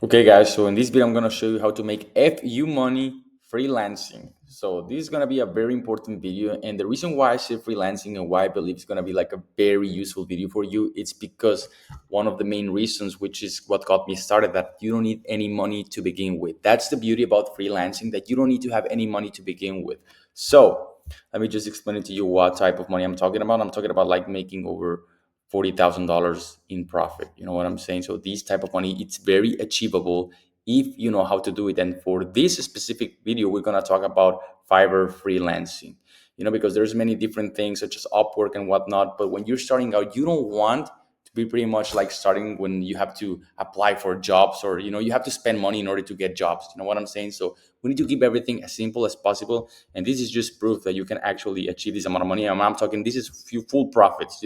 Okay, guys, so in this video, I'm going to show you how to make FU money freelancing. So this is going to be a very important video. And the reason why I say freelancing and why I believe it's going to be like a very useful video for you, it's because one of the main reasons, which is what got me started, that you don't need any money to begin with. That's the beauty about freelancing, that you don't need to have any money to begin with. So let me just explain it to you what type of money I'm talking about. I'm talking about like making over $40,000 in profit. You know what I'm saying? So this type of money, it's very achievable if you know how to do it. And for this specific video, we're gonna talk about Fiverr freelancing. Because there's many different things such as Upwork and whatnot. But when you're starting out, you don't want to be pretty much like starting when you have to apply for jobs, or you have to spend money in order to get jobs. You know what I'm saying? So we need to keep everything as simple as possible. And this is just proof that you can actually achieve this amount of money. And I'm talking, this is few full profits.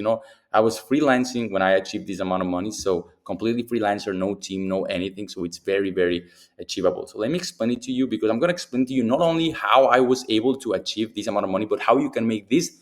I was freelancing when I achieved this amount of money. So completely freelancer, no team, no anything. So it's very, very achievable. So let me explain it to you, because I'm going to explain to you not only how I was able to achieve this amount of money, but how you can make this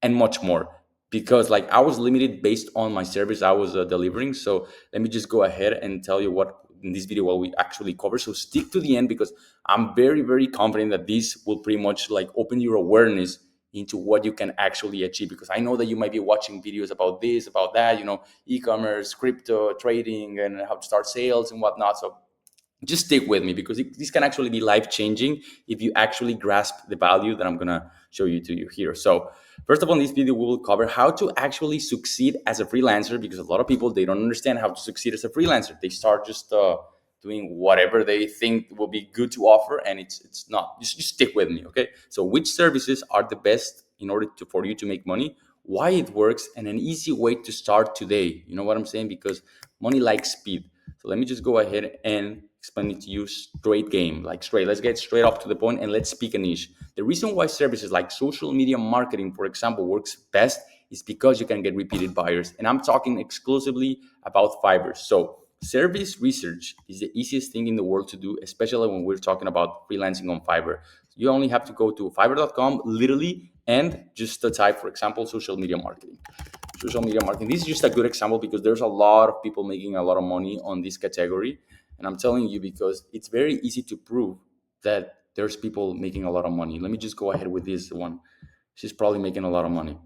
and much more. Because like I was limited based on my service I was delivering. So let me just go ahead and tell you what in this video what we actually cover. So stick to the end, because I'm very, very confident that this will pretty much like open your awareness into what you can actually achieve. Because I know that you might be watching videos about this, about that, e-commerce, crypto trading, and how to start sales and whatnot. So just stick with me, because this can actually be life changing if you actually grasp the value that I'm gonna show you to you here. So first of all, in this video we will cover how to actually succeed as a freelancer, because a lot of people, they don't understand how to succeed as a freelancer. They start just doing whatever they think will be good to offer, and it's not. Just stick with me, okay? So which services are the best in order for you to make money, why it works, and an easy way to start today. You know what I'm saying? Because money likes speed. So let me just go ahead and explain it to you straight game, like straight. Let's get straight up to the point and let's speak a niche. The reason why services like social media marketing, for example, works best is because you can get repeated buyers. And I'm talking exclusively about Fiverr. So service research is the easiest thing in the world to do, especially when we're talking about freelancing on Fiverr. You only have to go to fiverr.com literally and just type, for example, social media marketing. Social media marketing. This is just a good example, because there's a lot of people making a lot of money on this category. And I'm telling you, because it's very easy to prove that there's people making a lot of money. Let me just go ahead with this one. She's probably making a lot of money.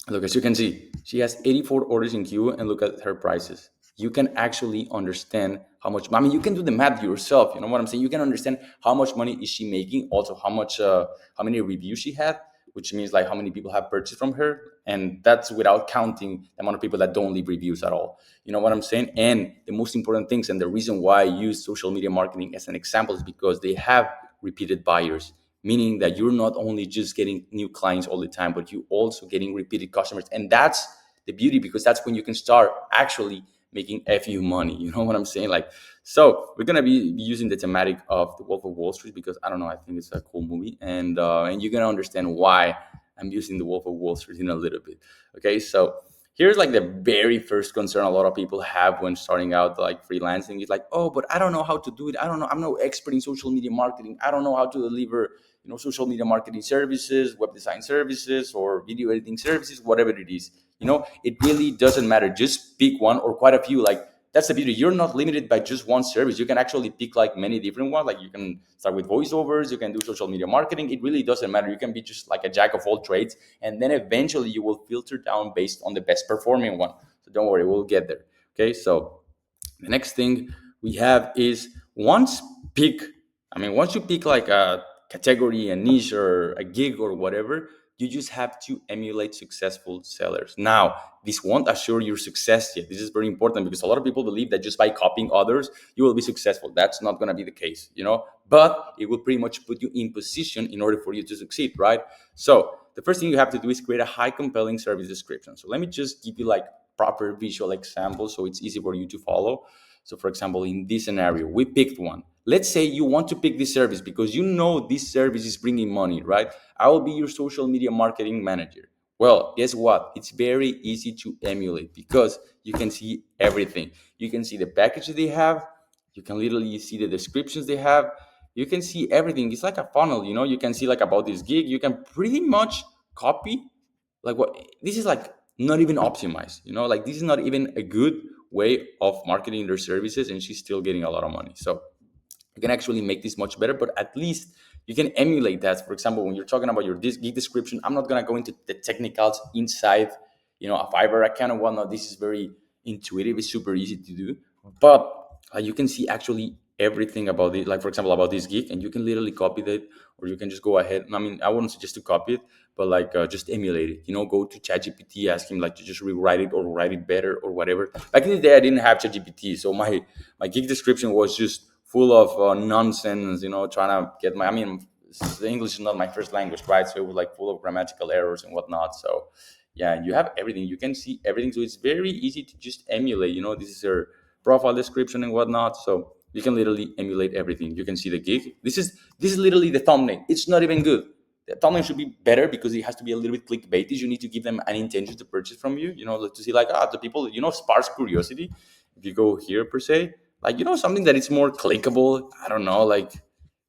Look, as you can see, she has 84 orders in queue, and look at her prices. You can actually understand how much. I mean, you can do the math yourself. You know what I'm saying? You can understand how much money is she making. Also, how many reviews she had, which means like how many people have purchased from her, and that's without counting the amount of people that don't leave reviews at all. You know what I'm saying? And the most important things, and the reason why I use social media marketing as an example, is because they have repeated buyers, meaning that you're not only just getting new clients all the time, but you also getting repeated customers. And that's the beauty, because that's when you can start actually making FU money. You know what I'm saying? Like, so we're gonna be using the thematic of the Wolf of Wall Street, because I don't know, I think it's a cool movie, and you're gonna understand why I'm using the Wolf of Wall Street in a little bit. Okay, so here's like the very first concern a lot of people have when starting out like freelancing. It's like, oh, but I don't know how to do it. I don't know. I'm no expert in social media marketing. I don't know how to deliver social media marketing services, web design services, or video editing services, whatever it is. It really doesn't matter. Just pick one or quite a few. Like, that's the beauty. You're not limited by just one service. You can actually pick like many different ones. Like, you can start with voiceovers, you can do social media marketing. It really doesn't matter. You can be just like a jack of all trades, and then eventually you will filter down based on the best performing one. So don't worry, we'll get there. Okay, so the next thing we have is, pick once you pick like a category, a niche, or a gig, or whatever, you just have to emulate successful sellers. Now, this won't assure your success yet. This is very important, because a lot of people believe that just by copying others you will be successful. That's not going to be the case, but it will pretty much put you in position in order for you to succeed, right? So the first thing you have to do is create a high compelling service description. So let me just give you like proper visual examples so it's easy for you to follow. So for example, in this scenario, we picked one. Let's say you want to pick this service because you know this service is bringing money, right? I will be your social media marketing manager. Well, guess what? It's very easy to emulate, because you can see everything. You can see the packages they have. You can literally see the descriptions they have. You can see everything. It's like a funnel, you can see like about this gig. You can pretty much copy like what this is like, not even optimized, like this is not even a good way of marketing their services, and she's still getting a lot of money. So you can actually make this much better, but at least you can emulate that. For example, when you're talking about your gig description, I'm not going to go into the technicals inside, a Fiverr account and whatnot. This is very intuitive. It's super easy to do, but you can see actually everything about it. Like, for example, about this gig, and you can literally copy that, or you can just go ahead. I mean, I wouldn't suggest to copy it, but like just emulate it. Go to ChatGPT, ask him like to just rewrite it or write it better or whatever. Back in the day, I didn't have ChatGPT, so my gig description was just full of nonsense, trying to get my, I mean, English is not my first language, right? So it was like full of grammatical errors and whatnot. So yeah, you have everything. You can see everything. So it's very easy to just emulate. This is your profile description and whatnot. So you can literally emulate everything. You can see the gig. This is literally the thumbnail. It's not even good. The thumbnail should be better because it has to be a little bit clickbaity. You need to give them an intention to purchase from you. To see like the people. Sparse curiosity. If you go here per se, like something that is more clickable. I don't know, like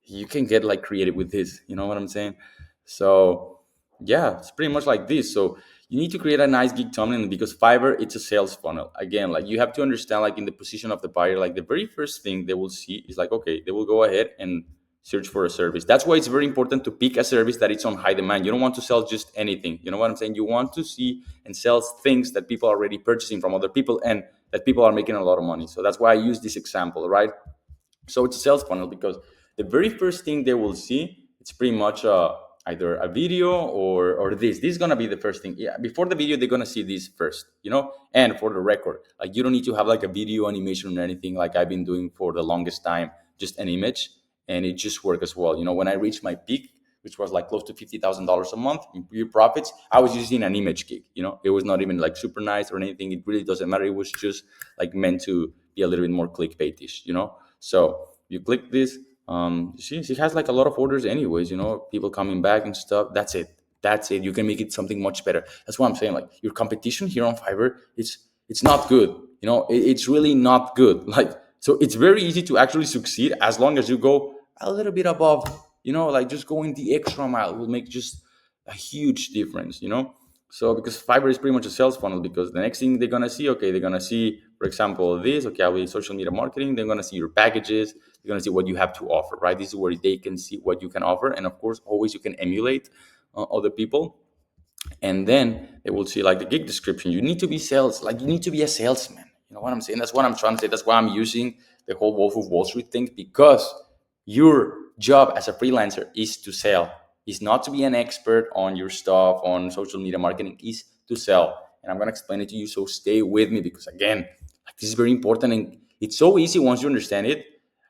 you can get like creative with this, you know what I'm saying? So yeah, it's pretty much like this. So you need to create a nice gig thumbnail because Fiverr, it's a sales funnel. Again, like you have to understand, like in the position of the buyer, like the very first thing they will see is like, okay, they will go ahead and search for a service. That's why it's very important to pick a service that it's on high demand. You don't want to sell just anything, you know what I'm saying? You want to see and sell things that people are already purchasing from other people and that people are making a lot of money. So that's why I use this example, right? So it's a sales funnel because the very first thing they will see, it's pretty much either a video or this. This is gonna be the first thing. Yeah, before the video, they're gonna see this first, And for the record, like you don't need to have like a video animation or anything like I've been doing for the longest time, just an image, and it just worked as well. When I reached my peak, which was like close to $50,000 a month in pure profits, I was using an image gig. It was not even like super nice or anything. It really doesn't matter. It was just like meant to be a little bit more clickbaitish. So you click this. She has like a lot of orders, anyways. People coming back and stuff. That's it. That's it. You can make it something much better. That's what I'm saying. Like your competition here on Fiverr, it's not good. It's really not good. Like so, it's very easy to actually succeed as long as you go a little bit above. Like just going the extra mile will make just a huge difference. So because Fiverr is pretty much a sales funnel, because the next thing they're gonna see, okay, they're gonna see, for example, this, okay, I will social media marketing. They're gonna see your packages. They're gonna see what you have to offer, right? This is where they can see what you can offer, and of course, always you can emulate other people, and then they will see like the gig description. You need to be sales, like you need to be a salesman. You know what I'm saying? That's what I'm trying to say. That's why I'm using the whole Wolf of Wall Street thing, because your job as a freelancer is to sell, is not to be an expert on your stuff on social media marketing, is to sell. And I'm going to explain it to you, so stay with me, because again, like this is very important, and it's so easy once you understand it.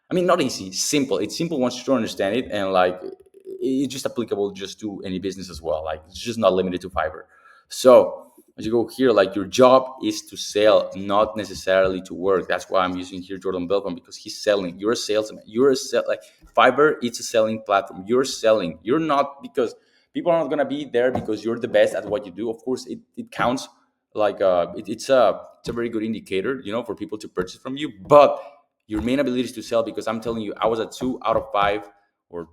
I mean, not easy, simple. It's simple once you understand it, and like it's just applicable just to any business as well. Like it's just not limited to Fiverr. So as you go here, like your job is to sell, not necessarily to work. That's why I'm using here Jordan Belfort, because he's selling. You're a salesman. You're a like Fiverr. It's a selling platform. You're selling. You're not, because people are not gonna be there because you're the best at what you do. Of course, it counts. Like it's a very good indicator, for people to purchase from you. But your main ability is to sell, because I'm telling you, I was a 2 out of 5 or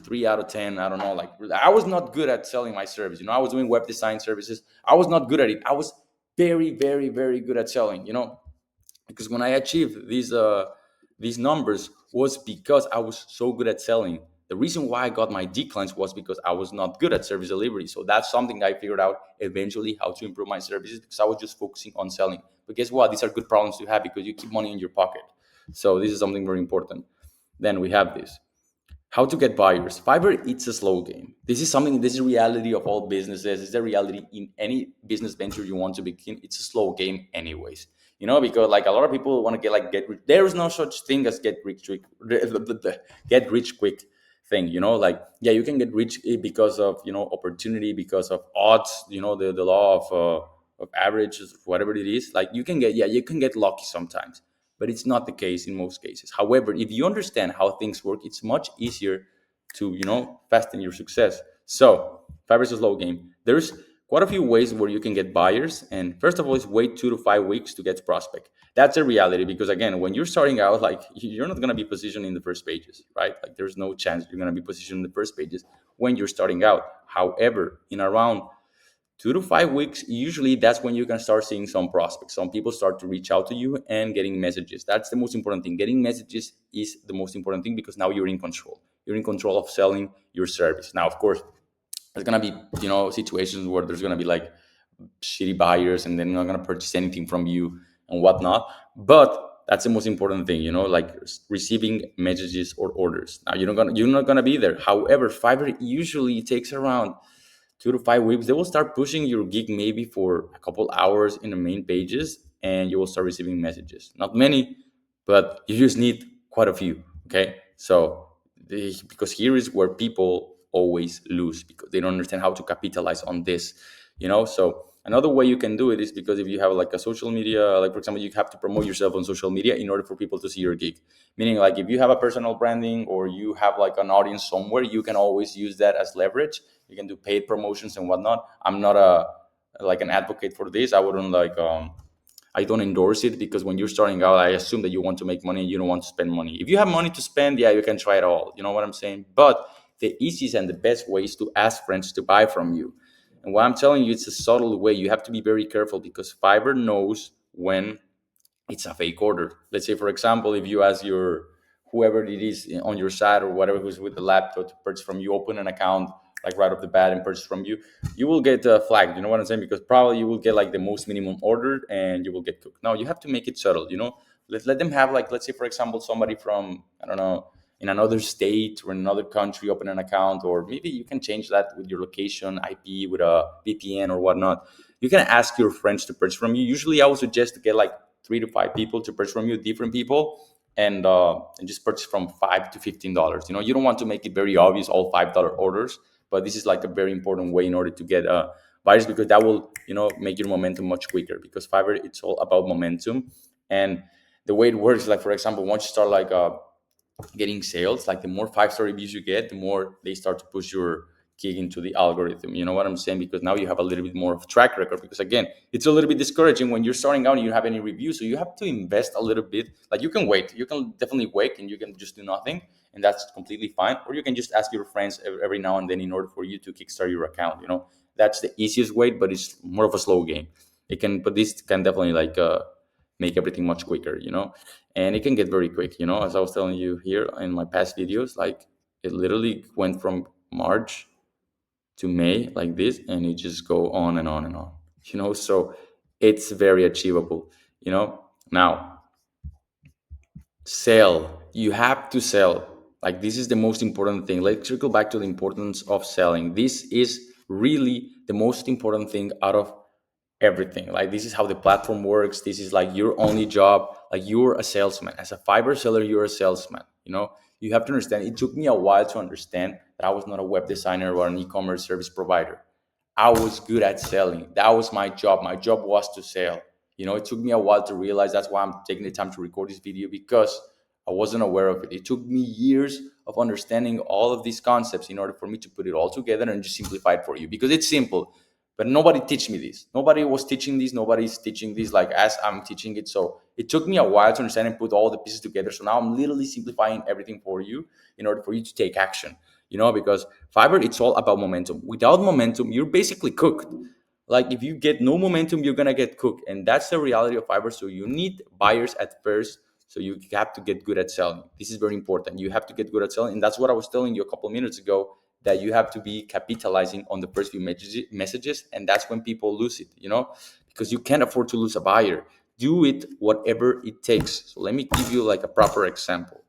3 out of 10. I don't know. Like I was not good at selling my service. I was doing web design services. I was not good at it. I was very, very, very good at selling. Because when I achieved these numbers was because I was so good at selling. The reason why I got my declines was because I was not good at service delivery. So that's something I figured out eventually, how to improve my services, because I was just focusing on selling. But guess what? These are good problems to have, because you keep money in your pocket. So this is something very important. Then we have this. How to get buyers. Fiverr, it's a slow game. This is reality of all businesses. It's a reality in any business venture you want to begin. It's a slow game anyways. Because like a lot of people want to get rich. There is no such thing as get rich quick, get rich quick thing. Like, yeah, you can get rich because of, opportunity, because of odds, the law of averages, whatever it is. Like you can get lucky sometimes, but it's not the case in most cases. However, if you understand how things work, it's much easier to, fasten your success. So Fiverr is a slow game. There's quite a few ways where you can get buyers. And first of all, is wait 2 to 5 weeks to get prospect. That's a reality, because again, when you're starting out, like you're not going to be positioned in the first pages, right? Like there's no chance you're going to be positioned in the first pages when you're starting out. However, in around 2 to 5 weeks, usually that's when you can start seeing some prospects. Some people start to reach out to you and getting messages. That's the most important thing. Getting messages is the most important thing because now you're in control. You're in control of selling your service. Now, of course, there's gonna be situations where there's gonna be like shitty buyers and they're not gonna purchase anything from you and whatnot. But that's the most important thing, like receiving messages or orders. Now you're not gonna be there. However, Fiverr usually takes around 2 to 5 weeks. They will start pushing your gig maybe for a couple hours in the main pages, and you will start receiving messages. Not many, but you just need quite a few. Okay, so because here is where people always lose because they don't understand how to capitalize on this. So another way you can do it is because if you have like a social media, like for example, you have to promote yourself on social media in order for people to see your gig. Meaning, like if you have a personal branding or you have like an audience somewhere, you can always use that as leverage. You can do paid promotions and whatnot. I'm not a like an advocate for this. I wouldn't I don't endorse it because when you're starting out, I assume that you want to make money and you don't want to spend money. If you have money to spend, yeah, you can try it all. You know what I'm saying? But the easiest and the best way is to ask friends to buy from you. And what I'm telling you, it's a subtle way. You have to be very careful because Fiverr knows when it's a fake order. Let's say, for example, if you ask your whoever it is on your side or whatever who's with the laptop to purchase from you, open an account like right off the bat and purchase from you, you will get flagged. You know what I'm saying? Because probably you will get like the most minimum order and you will get cooked. Now you have to make it subtle. Let them have like let's say for example somebody from I don't know in another state or in another country open an account, or maybe you can change that with your location IP with a VPN or whatnot. You can ask your friends to purchase from you. Usually I would suggest to get like 3 to 5 people to purchase from you, different people, and just purchase from $5 to $15. You don't want to make it very obvious all $5 orders, but this is like a very important way in order to get buyers because that will make your momentum much quicker because Fiverr it's all about momentum. And the way it works, like for example, once you start like getting sales, like the more 5-star reviews you get, the more they start to push your gig into the algorithm. You know what I'm saying? Because now you have a little bit more of track record. Because again, it's a little bit discouraging when you're starting out and you don't have any reviews. So you have to invest a little bit. Like you can wait, you can definitely wait, and you can just do nothing, and that's completely fine. Or you can just ask your friends every now and then in order for you to kickstart your account. That's the easiest way, but it's more of a slow game. But this can definitely like make everything much quicker. And it can get very quick. As I was telling you here in my past videos, like it literally went from March to May like this, and it just go on and on and on. So it's very achievable. Now sell. You have to sell. Like this is the most important thing. Let's circle back to the importance of selling. This is really the most important thing out of everything. Like this is how the platform works. This is like your only job. Like you're a salesman. As a Fiverr seller, you're a salesman. You have to understand. It took me a while to understand that I was not a web designer or an e-commerce service provider. I was good at selling. That was my job. My job was to sell. It took me a while to realize. That's why I'm taking the time to record this video because I wasn't aware of it. It took me years of understanding all of these concepts in order for me to put it all together and just simplify it for you because it's simple. But nobody teach me this. Nobody was teaching this. Nobody's teaching this like as I'm teaching it. So it took me a while to understand and put all the pieces together. So now I'm literally simplifying everything for you in order for you to take action. Because Fiverr, it's all about momentum. Without momentum, you're basically cooked. Like if you get no momentum, you're gonna get cooked. And that's the reality of Fiverr. So you need buyers at first. So you have to get good at selling. This is very important. You have to get good at selling. And that's what I was telling you a couple of minutes ago, that you have to be capitalizing on the first few messages. And that's when people lose it, because you can't afford to lose a buyer. Do it whatever it takes. So let me give you like a proper example.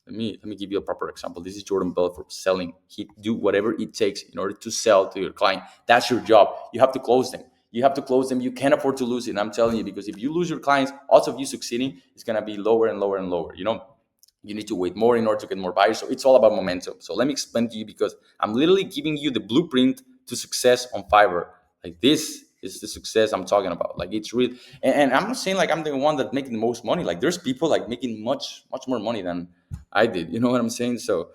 Let me give you a proper example. This is Jordan Belfort selling. He do whatever it takes in order to sell to your client. That's your job. You have to close them. You have to close them. You can't afford to lose it. And I'm telling you, because if you lose your clients, odds of you succeeding is gonna be lower and lower and lower. You need to wait more in order to get more buyers. So it's all about momentum. So let me explain to you, because I'm literally giving you the blueprint to success on Fiverr. Like this is the success I'm talking about. Like it's real. And I'm not saying like I'm the one that's making the most money. Like there's people like making much, much more money than I did. You know what I'm saying? So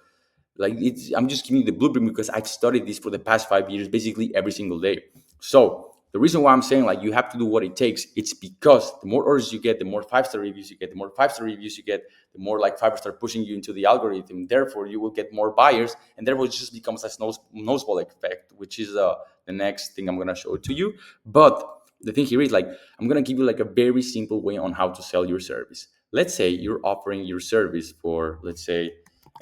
like I'm just giving you the blueprint because I've studied this for the past 5 years, basically every single day. So the reason why I'm saying like you have to do what it takes, it's because the more orders you get, the more five-star reviews you get, the more five-star reviews you get, the more like Fiverr start pushing you into the algorithm. Therefore, you will get more buyers, and therefore it just becomes a snowball effect, which is the next thing I'm gonna show to you. But the thing here is like I'm gonna give you like a very simple way on how to sell your service. Let's say you're offering your service for, let's say,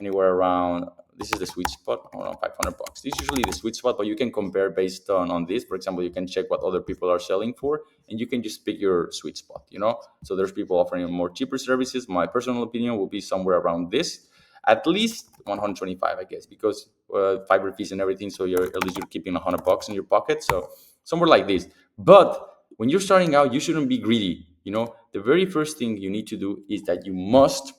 anywhere around, this is the sweet spot, around 500 bucks. This is usually the sweet spot, but you can compare based on this. For example, you can check what other people are selling for, and you can just pick your sweet spot, you know? So there's people offering more cheaper services. My personal opinion will be somewhere around this, at least 125, I guess, because fiber fees and everything. So you're at least you're keeping 100 bucks in your pocket. So somewhere like this. But when you're starting out, you shouldn't be greedy. You know, the very first thing you need to do is that you must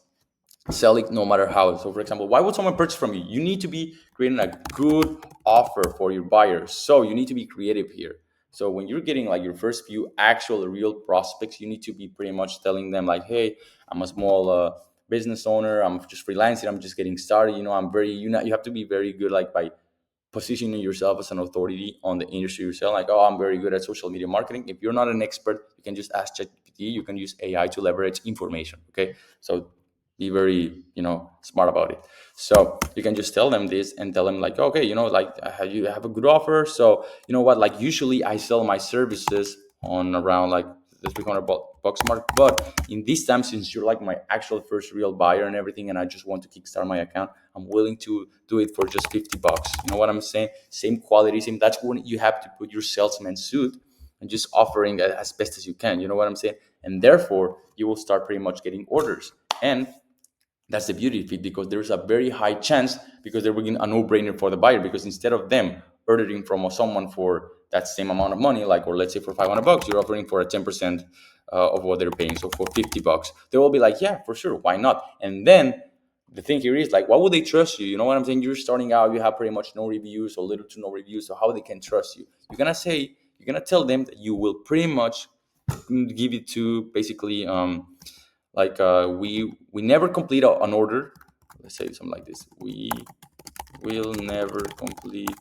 sell it no matter how. So, for example, why would someone purchase from you? You need to be creating a good offer for your buyers. So, you need to be creative here. So, when you're getting like your first few actual real prospects, you need to be pretty much telling them, like, hey, I'm a small business owner. I'm just freelancing. I'm just getting started. You know, I'm very, you have to be very good, like, by positioning yourself as an authority on the industry you're selling. Like, oh, I'm very good at social media marketing. If you're not an expert, you can just ask ChatGPT. You can use AI to leverage information. Okay, so be very, smart about it. So you can just tell them this and tell them like, okay, like you have a good offer. So you know what? Like usually I sell my services on around like the 300 bucks mark, but in this time, since you're like my actual first real buyer and everything, and I just want to kickstart my account, I'm willing to do it for just 50 bucks. You know what I'm saying? Same quality, same. That's when you have to put your salesman suit and just offering as best as you can. You know what I'm saying? And therefore, you will start pretty much getting orders. And that's the beauty of it, because there's a very high chance, because they're bringing a no-brainer for the buyer, because instead of them ordering from someone for that same amount of money, like, or let's say for 500 bucks, you're offering for a 10% of what they're paying. So for 50 bucks, they will be like, yeah, for sure, why not? And then the thing here is like, why would they trust you? You know what I'm saying? You're starting out, you have pretty much no reviews or little to no reviews. So how they can trust you? You're gonna tell them that you will pretty much give it to basically like we never complete an order. Let's say something like this: we will never complete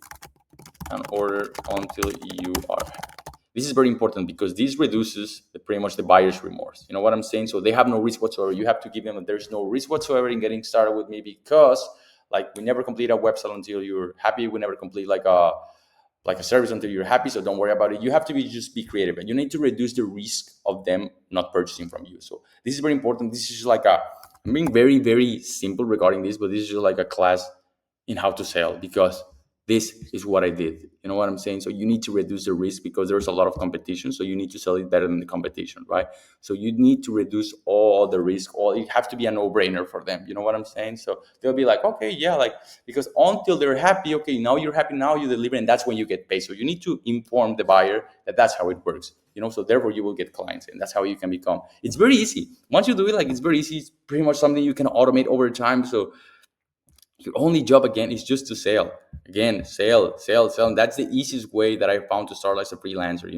an order until you are happy. This is very important, because this reduces pretty much the buyer's remorse. You know what I'm saying? So they have no risk whatsoever. You have to give them that there's no risk whatsoever in getting started with me, because like we never complete a website until you're happy. We never complete like a service until you're happy. So don't worry about it. You have to just be creative, and you need to reduce the risk of them not purchasing from you. So this is very important. This is just like I'm being very, very simple regarding this, but this is just like a class in how to sell, because this is what I did. You know what I'm saying? So you need to reduce the risk, because there's a lot of competition. So you need to sell it better than the competition, right? So you need to reduce all the risk. All it have to be a no-brainer for them. You know what I'm saying? So they'll be like, okay, yeah, like, because until they're happy, okay, now you're happy, now you deliver, and that's when you get paid. So you need to inform the buyer that that's how it works. So therefore you will get clients, and that's how you can become. It's very easy. Once you do it, like, it's very easy. It's pretty much something you can automate over time. So your only job again is just to sell. Again, sell, and that's the easiest way that I found to start as a freelancer.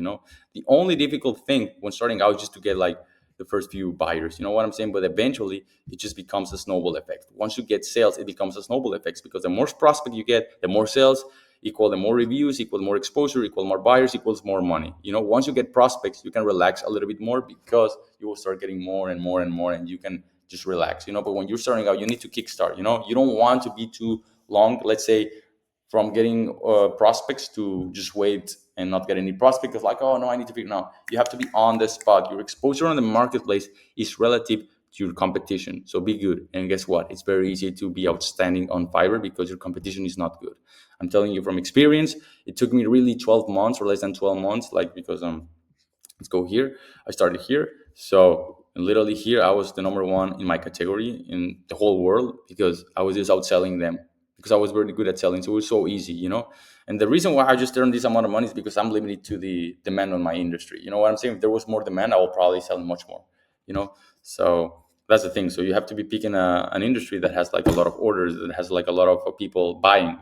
The only difficult thing when starting out is just to get like the first few buyers. You know what I'm saying? But eventually it just becomes a snowball effect. Once you get sales, it becomes a snowball effect, because the more prospect you get, the more sales equal the more reviews, equal more exposure, equal more buyers, equals more money. Once you get prospects, you can relax a little bit more, because you will start getting more and more and more, and you can just relax. But when you're starting out, you need to kickstart. You don't want to be too long, let's say, from getting prospects to just wait and not get any prospect. It's like, oh no, I need to figure now. You have to be on the spot. Your exposure on the marketplace is relative to your competition. So be good. And guess what? It's very easy to be outstanding on Fiverr, because your competition is not good. I'm telling you from experience. It took me really 12 months or less than 12 months, like, because let's go here. I started here. So literally here, I was the number one in my category in the whole world, because I was just outselling them, because I was very good at selling. So it was so easy. And the reason why I just earned this amount of money is because I'm limited to the demand on my industry. You know what I'm saying? If there was more demand, I will probably sell much more, you know? So that's the thing. So you have to be picking an industry that has like a lot of orders, that has like a lot of people buying.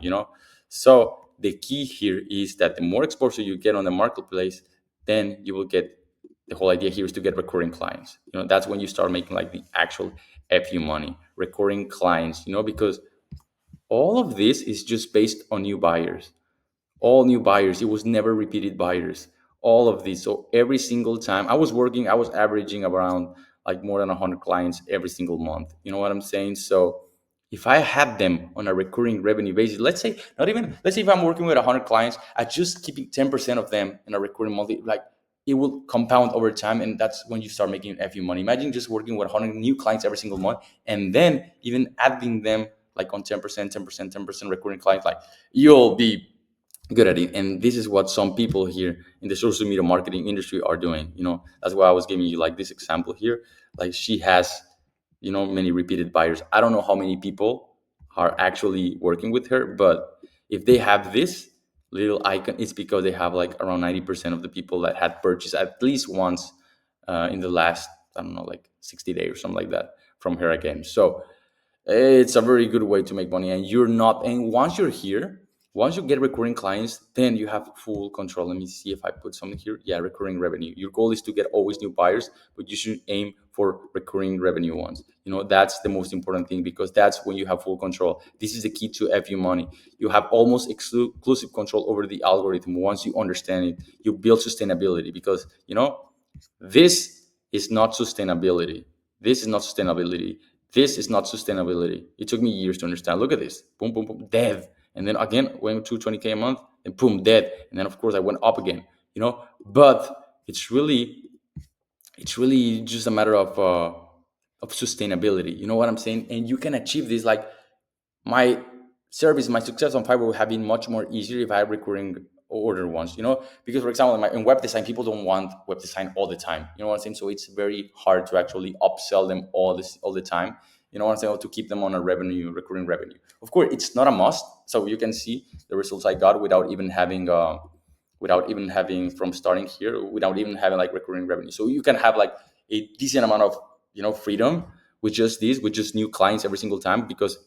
So the key here is that the more exposure you get on the marketplace, then you will get, the whole idea here is to get recurring clients. That's when you start making like the actual fu money, recurring clients. Because all of this is just based on new buyers, all new buyers. It was never repeated buyers. all of these. So every single time I was working, I was averaging around like more than 100 clients every single month. You know what I'm saying? So if I had them on a recurring revenue basis, let's say not even, let's say if I'm working with 100 clients, I just keeping 10% of them in a recurring monthly, like it will compound over time, and that's when you start making FU money. Imagine just working with 100 new clients every single month, and then even adding them like on 10%, 10%, 10% recurring clients, like you'll be good at it. And this is what some people here in the social media marketing industry are doing. That's why I was giving you like this example here. Like she has, many repeated buyers. I don't know how many people are actually working with her, but if they have this little icon, it's because they have like around 90% of the people that had purchased at least once in the last, I don't know, like 60 days or something like that from her again. So it's a very good way to make money, and you're not, and once you're here, once you get recurring clients, then you have full control. Let me see if I put something here. Yeah, recurring revenue. Your goal is to get always new buyers, but you should aim for recurring revenue ones. That's the most important thing, because that's when you have full control. This is the key to FU money. You have almost exclusive control over the algorithm. Once you understand it, you build sustainability, because this is not sustainability. This is not sustainability. This is not sustainability. It took me years to understand. Look at this. Boom, boom, boom, dead. And then again, went to 20K a month, and boom, dead. And then of course I went up again, But it's really just a matter of sustainability. You know what I'm saying? And you can achieve this, like, my service, my success on Fiverr would have been much more easier if I had recurring order ones, because for example, in web design, people don't want web design all the time. You know what I'm saying? So it's very hard to actually upsell them all the time. You know what I'm saying? Or to keep them on a recurring revenue. Of course, it's not a must. So you can see the results I got without even having from starting here, without even having like recurring revenue. So you can have like a decent amount of freedom with just this, with just new clients every single time, because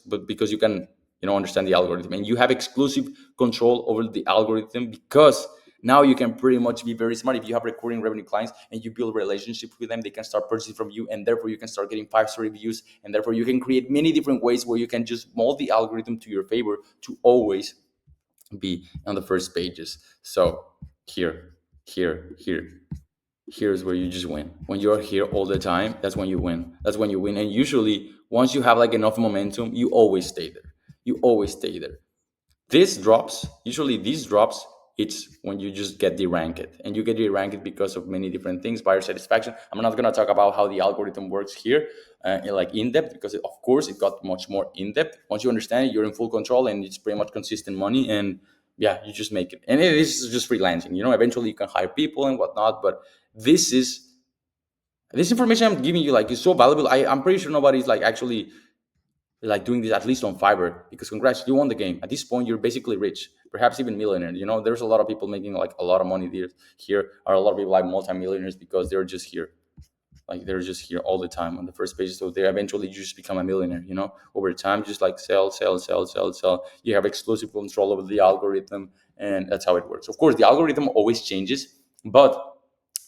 but because you can understand the algorithm, and you have exclusive control over the algorithm, because now you can pretty much be very smart. If you have recurring revenue clients and you build relationships with them, they can start purchasing from you, and therefore you can start getting 5-star reviews, and therefore you can create many different ways where you can just mold the algorithm to your favor to always be on the first pages. So here, here's where you just win. When you're here all the time, that's when you win. And usually once you have like enough momentum, you always stay there. These drops, it's when you just get deranked, and you get deranked because of many different things. Buyer satisfaction, I'm not going to talk about how the algorithm works here in depth, because of course it got much more in depth. Once you understand it, you're in full control, and it's pretty much consistent money, and yeah, you just make it. And it is just freelancing. Eventually you can hire people and whatnot, but this is this information I'm giving you, like, is so valuable. I'm pretty sure nobody's like actually like doing this, at least on Fiverr, because congrats, you won the game. At this point, you're basically rich, perhaps even millionaire. There's a lot of people making like a lot of money here, are a lot of people like multimillionaires, because they're just here. Like, they're just here all the time on the first page. So they eventually just become a millionaire, over time, just like sell, sell, sell, sell, sell. You have exclusive control over the algorithm, and that's how it works. Of course, the algorithm always changes, but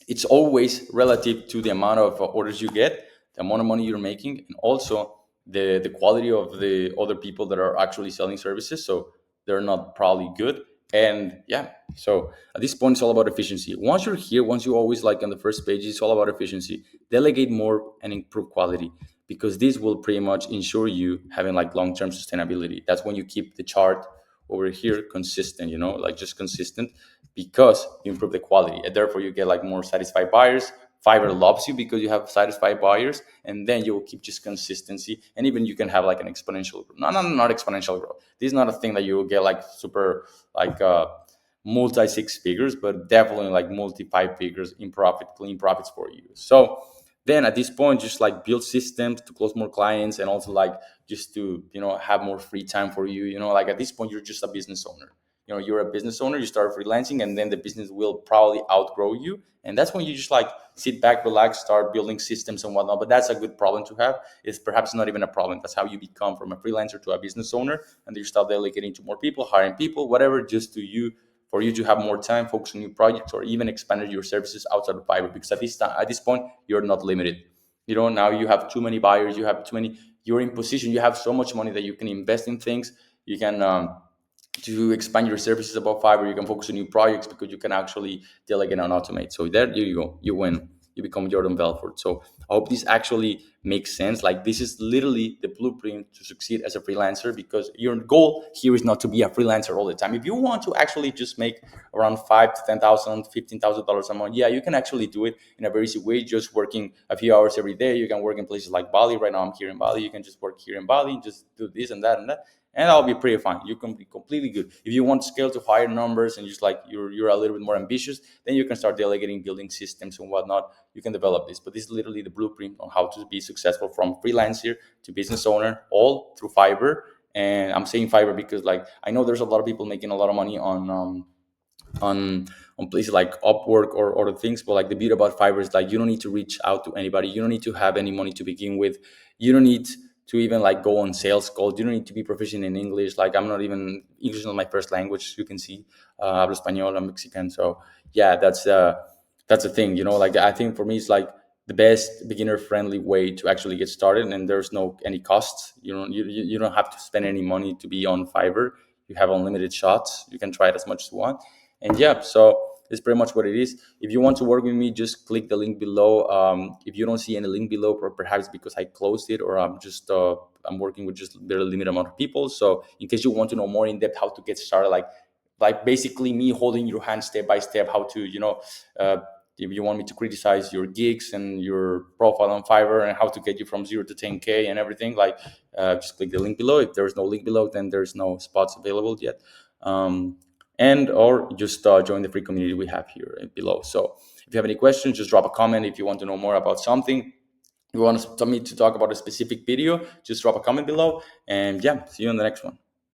it's always relative to the amount of orders you get, the amount of money you're making, and also the quality of the other people that are actually selling services. So they're not probably good. And yeah, so at this point, it's all about efficiency. Once you're here, once you always like on the first page, it's all about efficiency. Delegate more and improve quality, because this will pretty much ensure you having like long-term sustainability. That's when you keep the chart over here consistent, like just consistent, because you improve the quality, and therefore you get like more satisfied buyers. Fiverr loves you because you have satisfied buyers, and then you will keep just consistency, and even you can have like an exponential growth. No, no, not exponential growth. This is not a thing that you will get like super like multi six figures, but definitely like multi five figures in profit, clean profits for you. So then at this point, just like build systems to close more clients, and also like just to have more free time for you. Like at this point, you're just a business owner. You're a business owner, you start freelancing, and then the business will probably outgrow you, and that's when you just like sit back, relax, start building systems and whatnot. But that's a good problem to have. It's perhaps not even a problem. That's how you become from a freelancer to a business owner, and then you start delegating to more people, hiring people, whatever, just to you, for you to have more time, focus on new projects, or even expand your services outside of Fiverr. Because at this point, you're not limited. Now you have too many buyers, you have too many, you're in position, you have so much money that you can invest in things. You can to expand your services above Fiverr. You can focus on new projects because you can actually delegate and automate. So there you go, you win. You become Jordan Belfort. So I hope this actually makes sense. Like this is literally the blueprint to succeed as a freelancer, because your goal here is not to be a freelancer all the time. If you want to actually just make around 5 to 10,000, $15,000 a month, yeah, you can actually do it in a very easy way, just working a few hours every day. You can work in places like Bali. Right now I'm here in Bali. You can just work here in Bali, just do this and that, and that'll be pretty fine. You can be completely good. If you want to scale to higher numbers and just like you're a little bit more ambitious, then you can start delegating, building systems and whatnot. You can develop this. But this is literally the blueprint on how to be successful from freelancer to business owner, all through Fiverr. And I'm saying Fiverr because like I know there's a lot of people making a lot of money on on places like Upwork or other things. But like the beauty about Fiverr is like you don't need to reach out to anybody. You don't need to have any money to begin with. You don't need to even like go on sales calls. You don't need to be proficient in English. Like I'm not even English is not my first language. You can see, hablo español, I'm Mexican. So yeah, that's the thing. You know, like I think for me it's like the best beginner friendly way to actually get started, and there's no any costs. You don't have to spend any money to be on Fiverr. You have unlimited shots. You can try it as much as you want. And yeah, so it's pretty much what it is. If you want to work with me, just click the link below. If you don't see any link below, or perhaps because I closed it, or I'm working with just very limited amount of people. So in case you want to know more in depth how to get started, like basically me holding your hand step by step, how to if you want me to criticize your gigs and your profile on Fiverr and how to get you from 0 to 10K and everything, like just click the link below. If there's no link below, then there's no spots available yet. Um, and or just join the free community we have here below. So if you have any questions, just drop a comment. If you want to know more about something, you want me to talk about a specific video, just drop a comment below. And yeah, see you in the next one.